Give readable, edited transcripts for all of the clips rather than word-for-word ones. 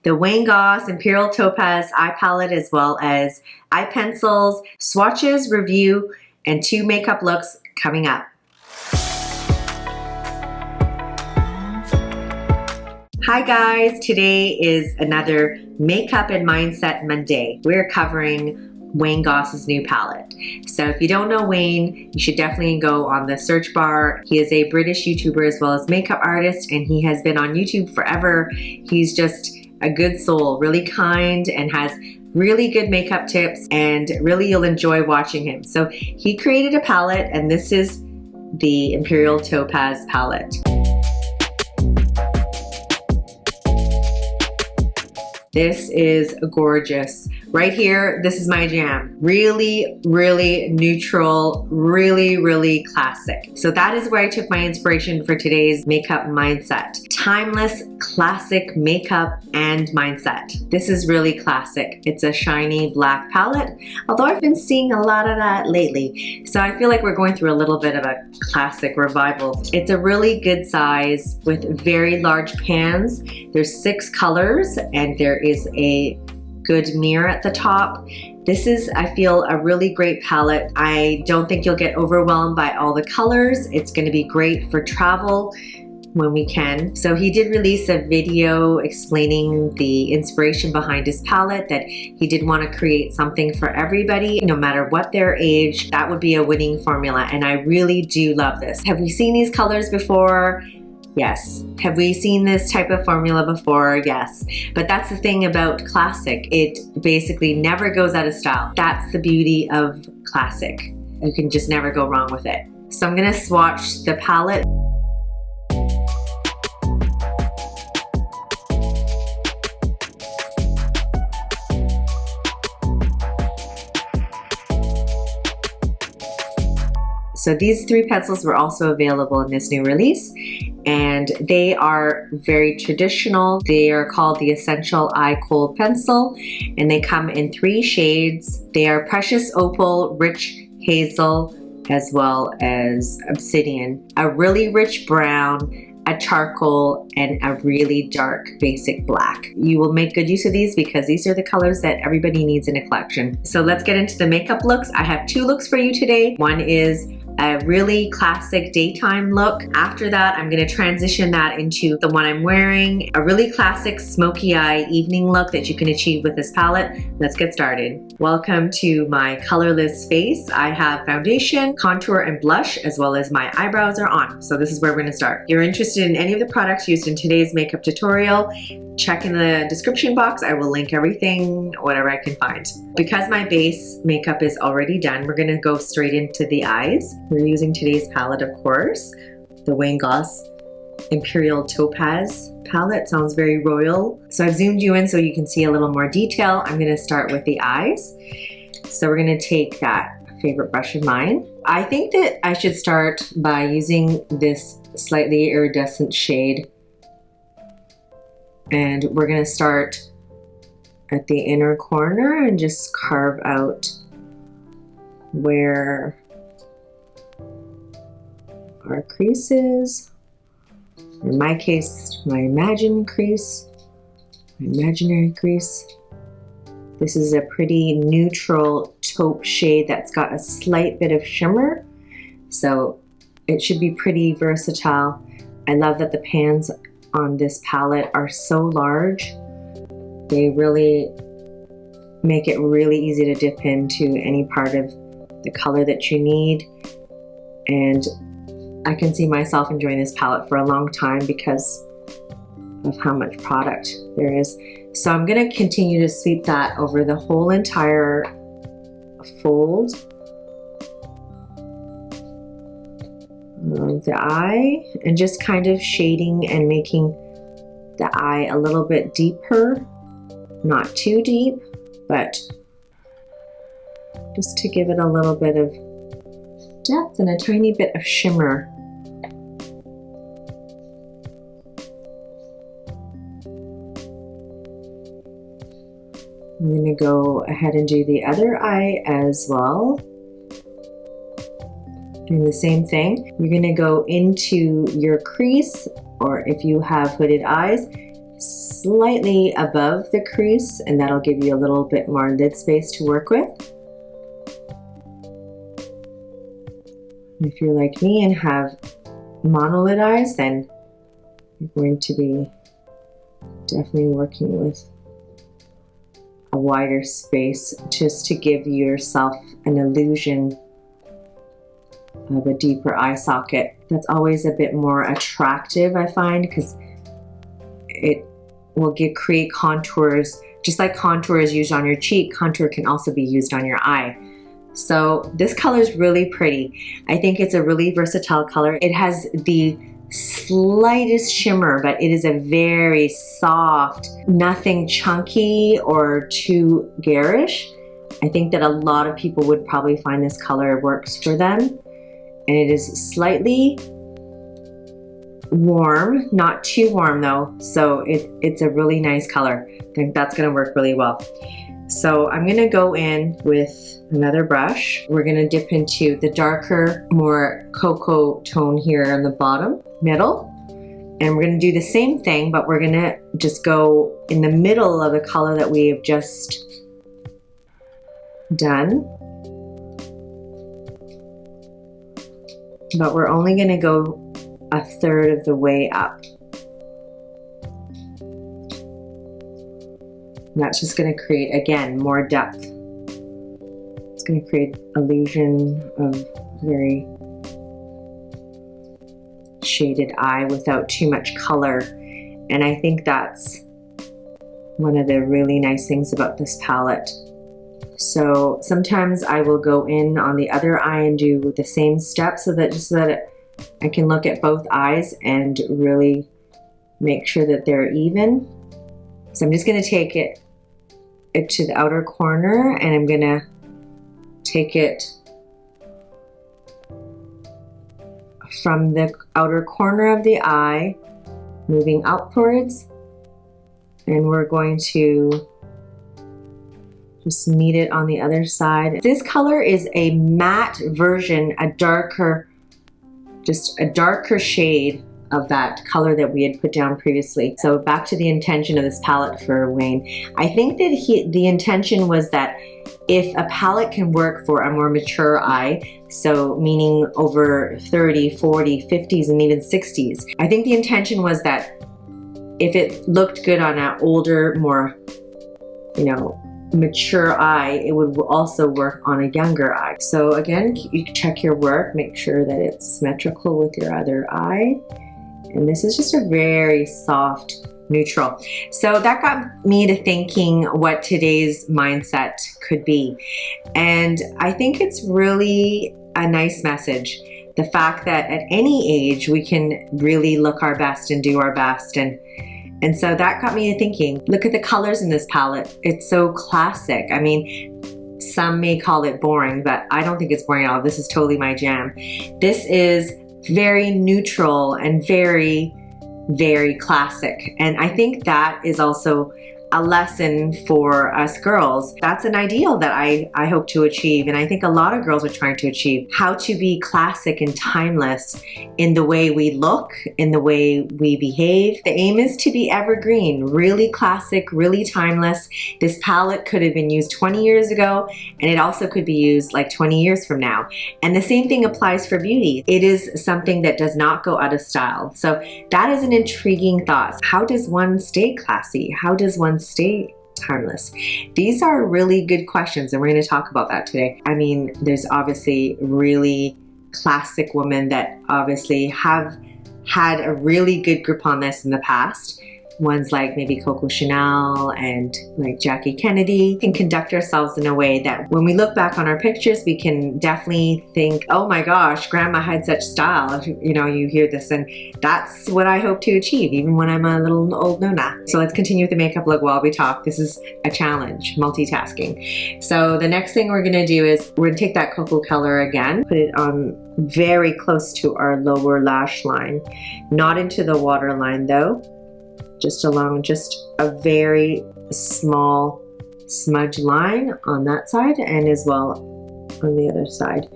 the Goss Imperial Topaz eye palette, as well as eye pencils, swatches, review, and 2 makeup looks coming up. Hi guys, today is another Makeup and Mindset Monday. We're covering Wayne Goss's new palette. So if you don't know Wayne, you should definitely go on the search bar. He is a British YouTuber as well as makeup artist, and he has been on YouTube forever. He's just a good soul, really kind, and has really good makeup tips, and really you'll enjoy watching him. So he created a palette, and this is the Imperial Topaz palette. This is gorgeous. Right here, this is my jam. Really, really neutral, really classic. So that is where I took my inspiration for today's makeup mindset. Timeless, classic makeup and mindset. This is really classic. It's a shiny black palette, although I've been seeing a lot of that lately. So I feel like we're going through a little bit of a classic revival. It's a really good size with very large pans. There's 6 colors, and there is a good mirror at the top. This is, I feel, a really great palette. I don't think you'll get overwhelmed by all the colors. It's going to be great for travel when we can. So he did release a video explaining the inspiration behind his palette, that he did want to create something for everybody, no matter what their age. That would be a winning formula, and I really do love this. Have we seen these colors before? Yes. Have we seen this type of formula before? Yes. But that's the thing about classic. It basically never goes out of style. That's the beauty of classic. You can just never go wrong with it. So I'm gonna swatch the palette. So these 3 pencils were also available in this new release, and they are very traditional. They are called the Essential Eye Kohl Pencil, and they come in 3 shades. They are Precious Opal, Rich Hazel, as well as Obsidian, a really rich brown, a charcoal, and a really dark basic black. You will make good use of these because these are the colors that everybody needs in a collection. So let's get into the makeup looks. I have 2 looks for you today. One is a really classic daytime look. After that, I'm going to transition that into the one I'm wearing, a really classic smoky eye evening look that you can achieve with this palette. Let's get started. Welcome to my colorless face. I have foundation, contour, and blush, as well as my eyebrows are on. So this is where we're going to start. If you're interested in any of the products used in today's makeup tutorial, check in the description box. I will link everything, whatever I can find. Because my base makeup is already done, we're gonna go straight into the eyes. We're using today's palette, of course, the Wayne Goss Imperial Topaz palette. Sounds very royal. So I've zoomed you in so you can see a little more detail. I'm gonna start with the eyes. So we're gonna take that favorite brush of mine. I think that I should start by using this slightly iridescent shade. And we're going to start at the inner corner and just carve out where our crease is. In my case, my imaginary crease. This is a pretty neutral taupe shade that's got a slight bit of shimmer. So it should be pretty versatile. I love that the pans on this palette are so large. They really make it really easy to dip into any part of the color that you need. And I can see myself enjoying this palette for a long time because of how much product there is. So I'm going to continue to sweep that over the whole entire fold of the eye, and just kind of shading and making the eye a little bit deeper, not too deep, but just to give it a little bit of depth and a tiny bit of shimmer. I'm going to go ahead and do the other eye as well. And the same thing, you're going to go into your crease, or if you have hooded eyes, slightly above the crease, and that'll give you a little bit more lid space to work with. If you're like me and have monolid eyes, then you're going to be definitely working with a wider space just to give yourself an illusion of a deeper eye socket. That's always a bit more attractive, I find, because it will create contours. Just like contour is used on your cheek, contour can also be used on your eye. So this color is really pretty. I think it's a really versatile color. It has the slightest shimmer, but it is a very soft, nothing chunky or too garish. I think that a lot of people would probably find this color works for them. And it is slightly warm, not too warm though. So it's a really nice color. I think that's gonna work really well. So I'm gonna go in with another brush. We're gonna dip into the darker, more cocoa tone here on the bottom, middle. And we're gonna do the same thing, but we're gonna just go in the middle of the color that we have just done. But we're only gonna go a third of the way up. And that's just gonna create, again, more depth. It's gonna create illusion of very shaded eye without too much color. And I think that's one of the really nice things about this palette. So sometimes I will go in on the other eye and do the same step so that I can look at both eyes and really make sure that they're even. So I'm just gonna take it to the outer corner, and I'm gonna take it from the outer corner of the eye, moving upwards, and we're going to just meet it on the other side. This color is a matte version, just a darker shade of that color that we had put down previously. So back to the intention of this palette for Wayne. I think that the intention was that if a palette can work for a more mature eye, so meaning over 30, 40, 50s, and even 60s, I think the intention was that if it looked good on an older, more, you know, mature eye, it would also work on a younger eye. So again, you check your work, make sure that it's symmetrical with your other eye. And this is just a very soft neutral. So that got me to thinking what today's mindset could be. And I think it's really a nice message. The fact that at any age we can really look our best and do our best. And so that got me to thinking, look at the colors in this palette. It's so classic. I mean, some may call it boring, but I don't think it's boring at all. This is totally my jam. This is very neutral and very, very classic. And I think that is also a lesson for us girls. That's an ideal that I hope to achieve, and I think a lot of girls are trying to achieve, how to be classic and timeless in the way we look, in the way we behave. The aim is to be evergreen, really classic, really timeless. This palette could have been used 20 years ago, and it also could be used like 20 years from now. And the same thing applies for beauty. It is something that does not go out of style. So that is an intriguing thought. How does one stay classy? How does one stay timeless? These are really good questions, and we're going to talk about that today. I mean, there's obviously really classic women that obviously have had a really good grip on this in the past. Ones like maybe Coco Chanel and like Jackie Kennedy can conduct ourselves in a way that when we look back on our pictures, we can definitely think, oh my gosh, grandma had such style. You know, you hear this, and that's what I hope to achieve even when I'm a little old nona. So let's continue with the makeup look while we talk. This is a challenge, multitasking. So the next thing we're gonna do is we're gonna take that cocoa color again, put it on very close to our lower lash line, not into the waterline though, just along just a very small smudge line on that side and as well on the other side.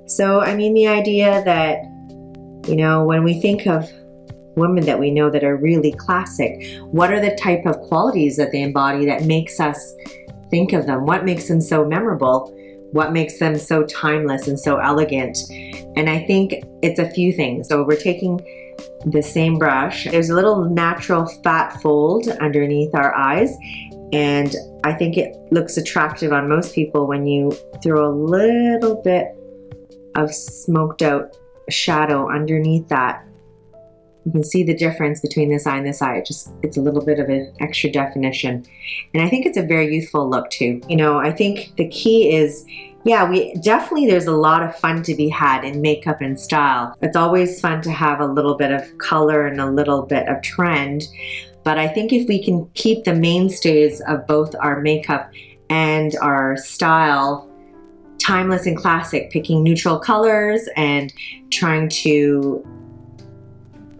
So I mean, the idea that, you know, when we think of women that we know that are really classic? What are the type of qualities that they embody that makes us think of them? What makes them so memorable? What makes them so timeless and so elegant? And I think it's a few things. So we're taking the same brush. There's a little natural fat fold underneath our eyes, and I think it looks attractive on most people when you throw a little bit of smoked out shadow underneath that. You can see the difference between this eye and this eye. It's a little bit of an extra definition. And I think it's a very youthful look too. You know, I think the key is, yeah, there's a lot of fun to be had in makeup and style. It's always fun to have a little bit of color and a little bit of trend. But I think if we can keep the mainstays of both our makeup and our style timeless and classic, picking neutral colors and trying to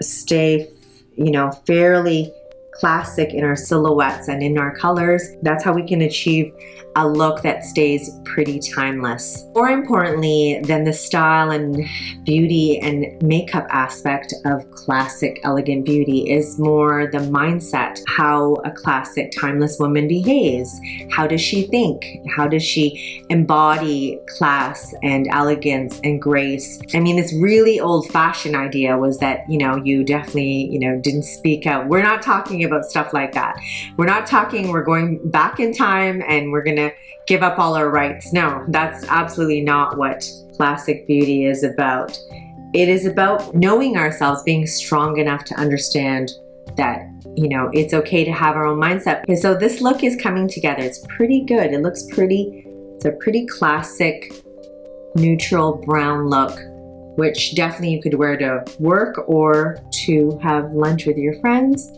stay, you know, fairly classic in our silhouettes and in our colors, that's how we can achieve a look that stays pretty timeless. More importantly than the style and beauty and makeup aspect of classic elegant beauty is more the mindset, how a classic timeless woman behaves. How does she think? How does she embody class and elegance and grace? I mean, this really old-fashioned idea was that, you know, you definitely, you know, didn't speak out. We're not talking about stuff like that. We're not talking we're going back in time and we're gonna give up all our rights. No, that's absolutely not what classic beauty is about. It is about knowing ourselves, being strong enough to understand that, you know, it's okay to have our own mindset. Okay, so this look is coming together. It's pretty good. It looks pretty, it's a pretty classic neutral brown look, which definitely you could wear to work or to have lunch with your friends.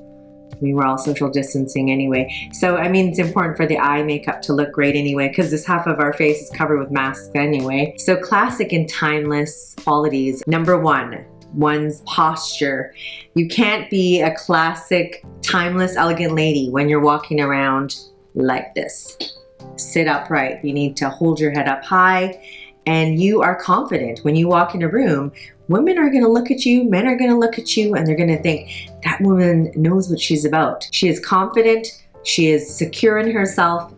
I mean, we're all social distancing anyway. So, I mean, it's important for the eye makeup to look great anyway, because this half of our face is covered with masks anyway. So classic and timeless qualities. Number one, one's posture. You can't be a classic, timeless, elegant lady when you're walking around like this. Sit upright. You need to hold your head up high, and you are confident. When you walk in a room, women are gonna look at you, men are gonna look at you, and they're gonna think, that woman knows what she's about. She is confident, she is secure in herself,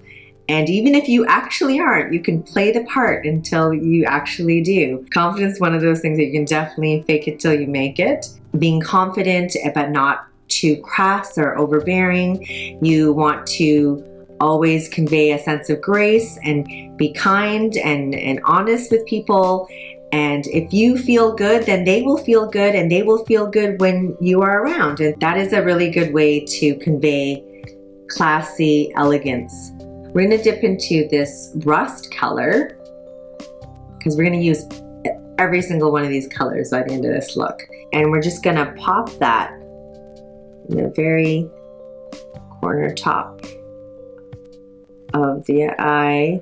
and even if you actually aren't, you can play the part until you actually do. Confidence is one of those things that you can definitely fake it till you make it. Being confident, but not too crass or overbearing. You want to always convey a sense of grace and be kind and honest with people. And if you feel good, then they will feel good, and they will feel good when you are around. And that is a really good way to convey classy elegance. We're going to dip into this rust color because we're going to use every single one of these colors by the end of this look. And we're just going to pop that in the very corner top of the eye.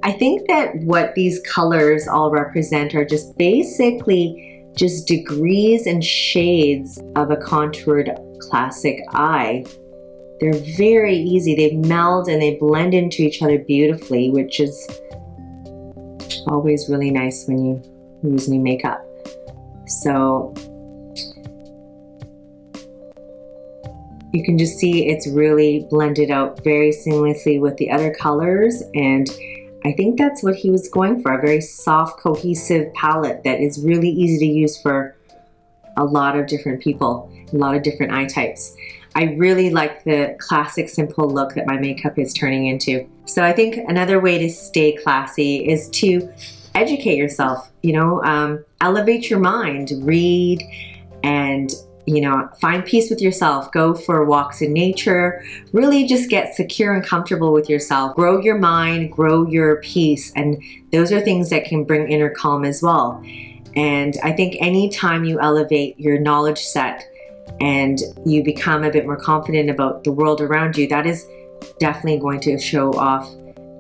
I think that what these colors all represent are just basically just degrees and shades of a contoured classic eye. They're very easy. They meld and they blend into each other beautifully, which is always really nice when you use new makeup. So you can just see it's really blended out very seamlessly with the other colors, and I think that's what he was going for, a very soft, cohesive palette that is really easy to use for a lot of different people, a lot of different eye types. I really like the classic, simple look that my makeup is turning into. So I think another way to stay classy is to educate yourself, you know, elevate your mind, read, and you know, find peace with yourself, go for walks in nature, really just get secure and comfortable with yourself, grow your mind, grow your peace, and those are things that can bring inner calm as well. And I think anytime you elevate your knowledge set and you become a bit more confident about the world around you, that is definitely going to show off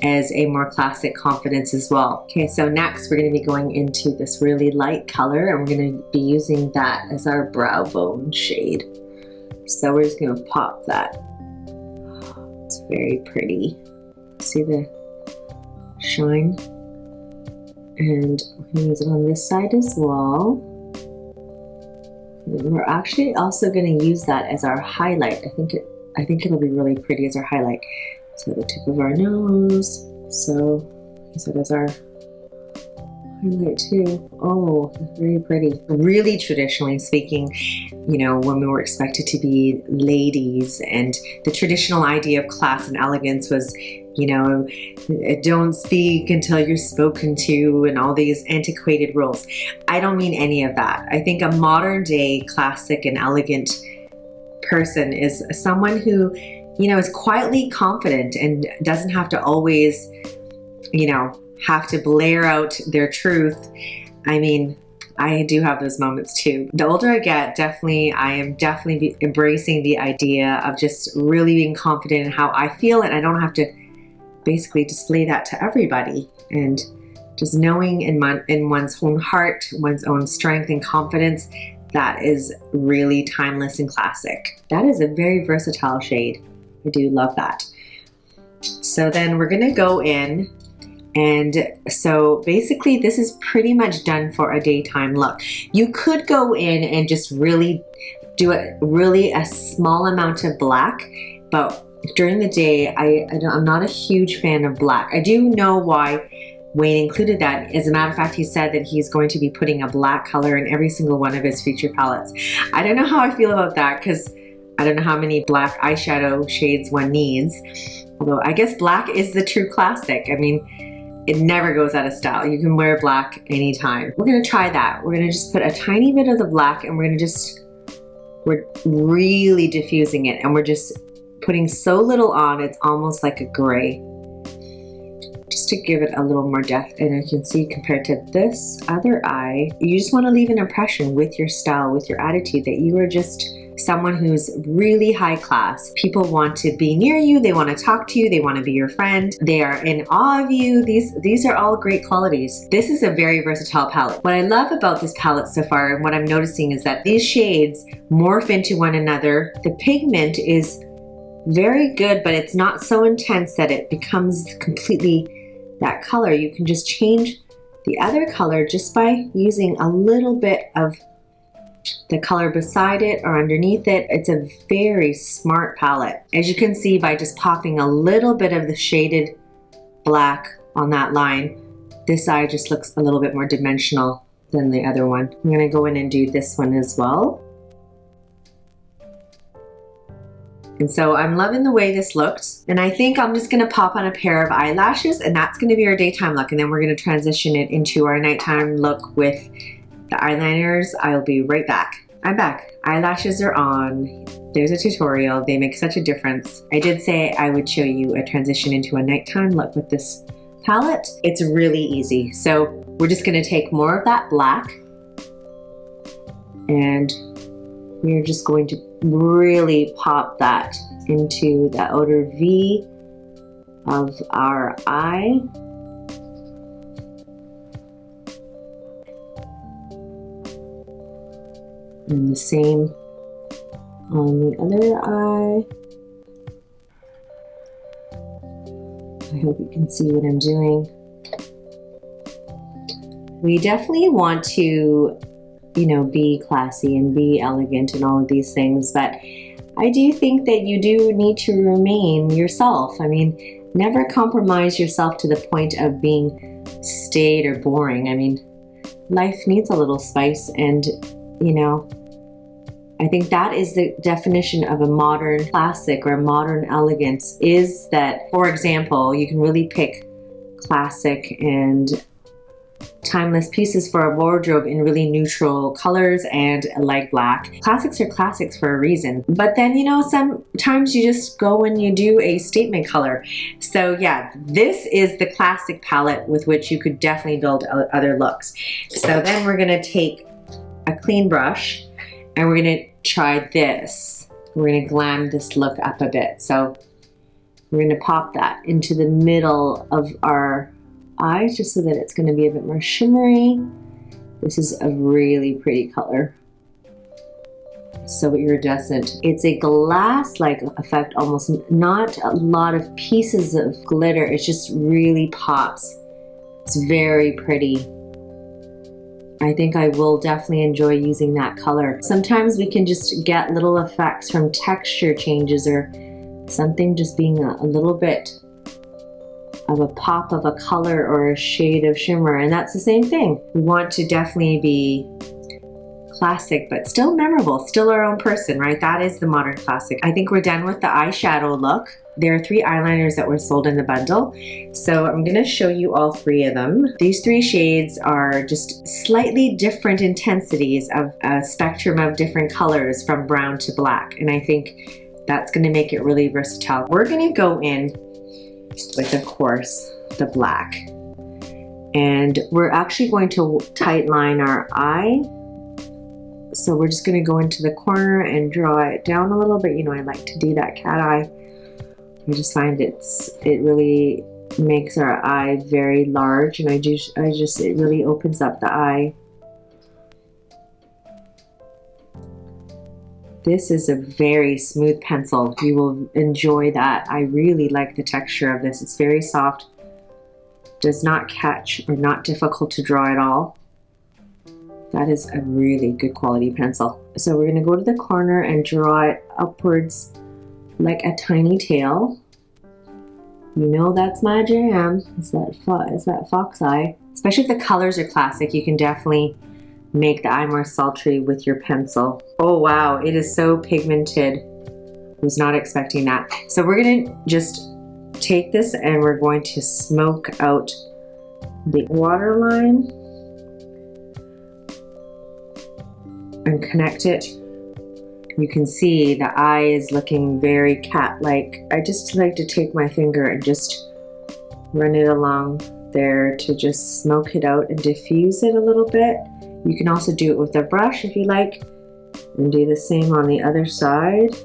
as a more classic confidence as well. Okay, so next we're going to be going into this really light color, and we're going to be using that as our brow bone shade. So we're just going to pop that. It's very pretty. See the shine? And we're going to use it on this side as well. And we're actually also going to use that as our highlight. I think it'll be really pretty as our highlight. So the tip of our nose. So use it as our highlight too. Oh, very pretty. Really traditionally speaking, you know, women were expected to be ladies, and the traditional idea of class and elegance was, you know, don't speak until you're spoken to, and all these antiquated rules. I don't mean any of that. I think a modern day classic and elegant person is someone who, you know, is quietly confident and doesn't have to always, you know, have to blare out their truth. I mean, I do have those moments too. The older I get, I am definitely embracing the idea of just really being confident in how I feel, and I don't have to basically display that to everybody. And just knowing in one's own heart, one's own strength and confidence, that is really timeless and classic. That is a very versatile shade. I do love that. So then we're gonna go in, and so basically this is pretty much done for a daytime look. You could go in and just really do a small amount of black, but during the day, I'm not a huge fan of black. I do know why Wayne included that. As a matter of fact, he said that he's going to be putting a black color in every single one of his feature palettes. I don't know how I feel about that, because I don't know how many black eyeshadow shades one needs. Although I guess black is the true classic. I mean, it never goes out of style. You can wear black anytime. We're gonna try that. We're gonna just put a tiny bit of the black, and we're really diffusing it, and we're just putting so little on, it's almost like a gray. Just to give it a little more depth. And you can see compared to this other eye, you just wanna leave an impression with your style, with your attitude, that you are just someone who's really high class. People want to be near you, they want to talk to you, they want to be your friend, they are in awe of you. These are all great qualities. This is a very versatile palette. What I love about this palette so far, and what I'm noticing, is that these shades morph into one another. The pigment is very good, but it's not so intense that it becomes completely that color. You can just change the other color just by using a little bit of the color beside it or underneath it. It's a very smart palette. As you can see, by just popping a little bit of the shaded black on that line, this eye just looks a little bit more dimensional than the other one. I'm gonna go in and do this one as well. And so I'm loving the way this looks. And I think I'm just gonna pop on a pair of eyelashes, and that's gonna be our daytime look. And then we're gonna transition it into our nighttime look with the eyeliners. I'll be right back. I'm back. Eyelashes are on. There's a tutorial. They make such a difference. I did say I would show you a transition into a nighttime look with this palette. It's really easy. So we're just gonna take more of that black, and we're just going to really pop that into the outer V of our eye. And the same on the other eye. I hope you can see what I'm doing. We definitely want to, you know, be classy and be elegant and all of these things, but I do think that you do need to remain yourself. I mean, never compromise yourself to the point of being staid or boring. I mean, life needs a little spice, and, you know, I think that is the definition of a modern classic or a modern elegance, is that, for example, you can really pick classic and timeless pieces for a wardrobe in really neutral colors and light black. Classics are classics for a reason. But then, you know, sometimes you just go and you do a statement color. So yeah, this is the classic palette with which you could definitely build other looks. So then we're gonna take a clean brush, and we're gonna try this. We're gonna glam this look up a bit. So we're gonna pop that into the middle of our eyes just so that it's gonna be a bit more shimmery. This is a really pretty color. So iridescent. It's a glass-like effect almost, not a lot of pieces of glitter. It just really pops. It's very pretty. I think I will definitely enjoy using that color. Sometimes we can just get little effects from texture changes or something just being a little bit of a pop of a color or a shade of shimmer, and that's the same thing. We want to definitely be classic, but still memorable, still our own person, right? That is the modern classic. I think we're done with the eyeshadow look. There are 3 eyeliners that were sold in the bundle, so I'm gonna show you all 3 of them. These 3 shades are just slightly different intensities of a spectrum of different colors from brown to black, and I think that's gonna make it really versatile. We're gonna go in with, of course, the black, and we're actually going to tight line our eye. So we're just gonna go into the corner and draw it down a little bit. You know, I like to do that cat eye. I just find it really makes our eye very large, and it really opens up the eye. This is a very smooth pencil. You will enjoy that. I really like the texture of this. It's very soft, does not catch or not difficult to draw at all. That is a really good quality pencil. So we're gonna go to the corner and draw it upwards like a tiny tail. You know that's my jam. It's that fox eye. Especially if the colors are classic, you can definitely make the eye more sultry with your pencil. Oh wow, it is so pigmented. I was not expecting that. So we're gonna just take this and we're going to smoke out the waterline and connect it. You can see the eye is looking very cat-like. I just like to take my finger and just run it along there to just smoke it out and diffuse it a little bit. You can also do it with a brush if you like, and do the same on the other side.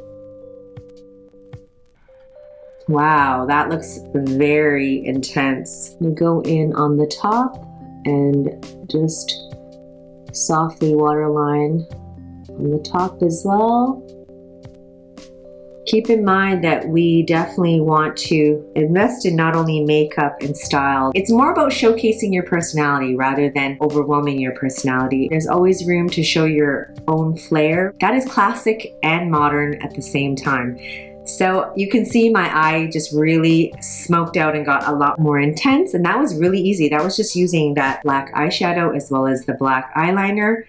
Wow, that looks very intense. You go in on the top and just softly waterline on the top as well. Keep in mind that we definitely want to invest in not only makeup and style. It's more about showcasing your personality rather than overwhelming your personality. There's always room to show your own flair. That is classic and modern at the same time. So you can see my eye just really smoked out and got a lot more intense, and that was really easy. That was just using that black eyeshadow as well as the black eyeliner.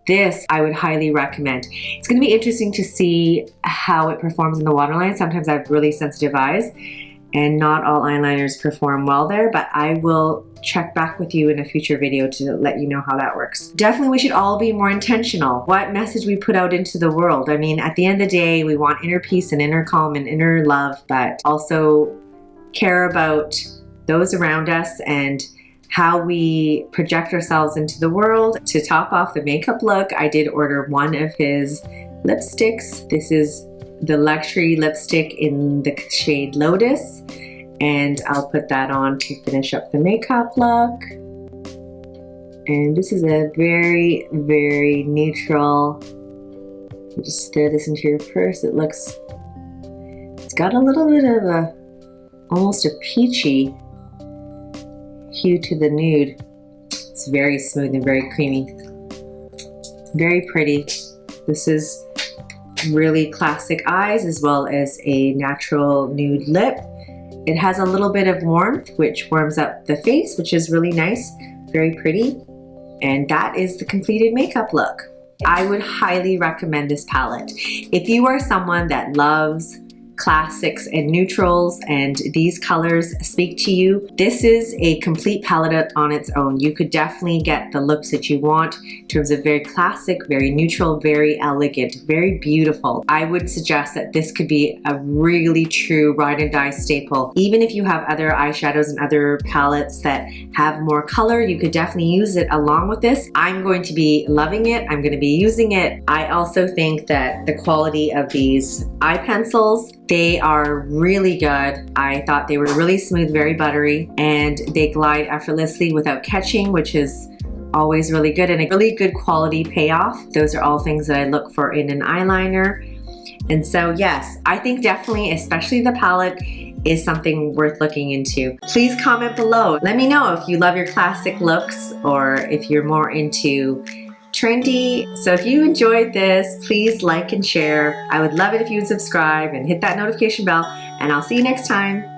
This I would highly recommend. It's going to be interesting to see how it performs in the waterline. Sometimes I have really sensitive eyes and not all eyeliners perform well there, but I will check back with you in a future video to let you know how that works. Definitely we should all be more intentional. What message we put out into the world. I mean, at the end of the day, we want inner peace and inner calm and inner love, but also care about those around us and how we project ourselves into the world. To top off the makeup look, I did order one of his lipsticks. This is the luxury lipstick in the shade Lotus, and I'll put that on to finish up the makeup look. And this is a very, very neutral. You just throw this into your purse. It's got a little bit of almost a peachy hue to the nude. It's very smooth and very creamy. Very pretty. This is really classic eyes as well as a natural nude lip. It has a little bit of warmth, which warms up the face, which is really nice, very pretty. And that is the completed makeup look. I would highly recommend this palette. If you are someone that loves classics and neutrals and these colors speak to you, this is a complete palette on its own. You could definitely get the looks that you want in terms of very classic, very neutral, very elegant, very beautiful. I would suggest that this could be a really true ride and die staple. Even if you have other eyeshadows and other palettes that have more color, you could definitely use it along with this. I'm going to be loving it. I'm going to be using it. I also think that the quality of these eye pencils, they are really good. I thought they were really smooth, very buttery, and they glide effortlessly without catching, which is always really good, and a really good quality payoff. Those are all things that I look for in an eyeliner. And so yes, I think definitely, especially the palette, is something worth looking into. Please comment below. Let me know if you love your classic looks or if you're more into trendy. So if you enjoyed this, please like and share. I would love it if you would subscribe and hit that notification bell, and I'll see you next time.